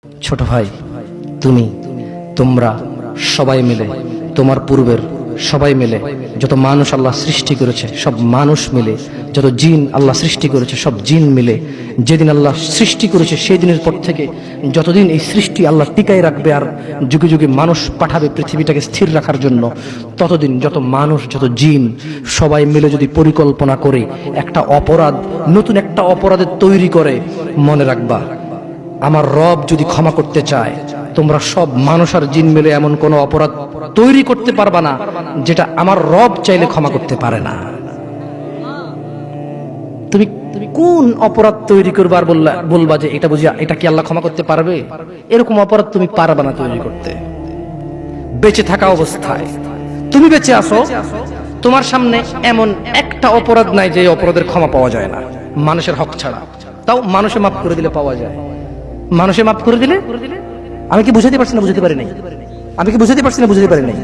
ছোট ভাই, তুমি তোমরা সবাই মিলে, তোমার পূর্বের সবাই মিলে, যত মানুষ আল্লাহ সৃষ্টি করেছে সব মানুষ মিলে, যত জিন আল্লাহ সৃষ্টি করেছে সব জিন মিলে, যেদিন আল্লাহ সৃষ্টি করেছে সেই দিনের পর থেকে যতদিন এই সৃষ্টি আল্লাহ টিকায় রাখবে আর যুগে যুগে মানুষ পাঠাবে পৃথিবীটাকে স্থির রাখার জন্য, ততদিন যত মানুষ যত জিন সবাই মিলে যদি পরিকল্পনা করে একটা অপরাধ, নতুন একটা অপরাধের তৈরি করে, মনে রাখবা আমার রব যদি ক্ষমা করতে চায়, তোমরা সব মানুষ আর জিন মিলে এমন কোন অপরাধ তৈরি করতে পারবা না যেটা আমার রব চাইলে ক্ষমা করতে পারে না। তুমি কোন অপরাধ তৈরি করবে আর বলবা যে এটা বুঝিয়া এটা কি আল্লাহ ক্ষমা করতে পারবে? এরকম অপরাধ তুমি পারবা না তৈরি করতে। বেঁচে থাকা অবস্থায় তুমি বেঁচে আসো, তোমার সামনে এমন একটা অপরাধ নাই যে অপরাধের ক্ষমা পাওয়া যায় না, মানুষের হক ছাড়া। তাও মানুষে মাফ করে দিলে পাওয়া যায়। মানুষে মাফ করে দিলে, আমি কি বুঝাতে পারছি না? বুঝাতে পারি নাই। আমি কি বুঝাতে পারছি না? বুঝাতে পারি নাই।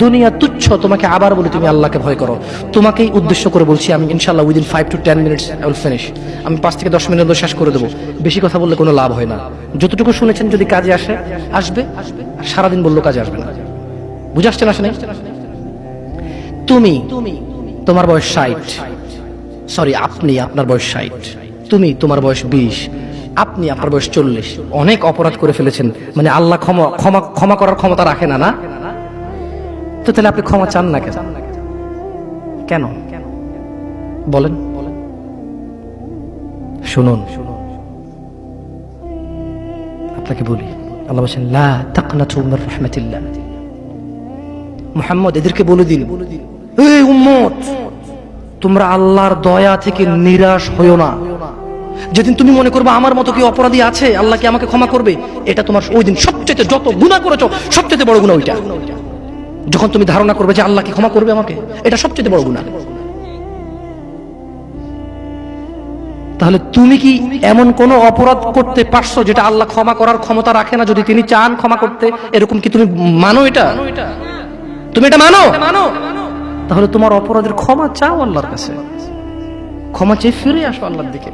দুনিয়া তুচ্ছ। তোমাকে আবার বলি, তুমি আল্লাহকে ভয় করো। তোমাকেই উদ্দেশ্য করে বলছি আমি, ইনশাআল্লাহ within 5 to 10 minutes I will finish। আমি 5 থেকে 10 মিনিট শেষ করে দেবো। বেশি কথা বললে কোনো লাভ হয় না। যতটুকু শুনেছেন যদি কাজে আসে আসবে, আর সারাদিন বললো কাজে আসবে না। বুঝে আসছে না? আসে নাই? তুমি, তোমার বয়স 60, সরি আপনি, আপনার বয়স 60, তুমি তোমার বয়স 20, আপনি আপনার বয়স 40, অনেক অপরাধ করে ফেলেছেন। মানে আল্লাহ ক্ষমা করার ক্ষমতা রাখে না, না? তো তাহলে আপনি ক্ষমা চান না কেন? কেন বলেন? শুনুন, আপনাকে বলি, আল্লাহ বলেন লা তাকনাতু মির রাহমাতিল্লাহ। মুহাম্মদ এদেরকে বলে দিন, এই উম্মত, তোমরা আল্লাহর দয়া থেকে নিরাশ হইও না। যেদিন তুমি মনে করবে আমার মতো কি অপরাধী আছে, আল্লাহ কি আমাকে ক্ষমা করবে, এটা তোমার ওই দিন সবচেয়ে, যত গুনাহ করেছো সবচেয়ে বড় গুনাহ ওইটা। যখন তুমি ধারণা করবে যে আল্লাহ কি ক্ষমা করবে আমাকে, এটা সবচেয়ে বড় গুনাহ। তাহলে তুমি কি এমন কোন অপরাধ করতে পারছো যেটা আল্লাহ ক্ষমা করার ক্ষমতা রাখে না? যদি তিনি চান ক্ষমা করতে, এরকম কি তুমি মানো? এটা তুমি এটা মানো? তাহলে তোমার অপরাধের ক্ষমা চাও আল্লাহর কাছে, ক্ষমা চেয়ে ফিরে আসো আল্লাহর দিকে।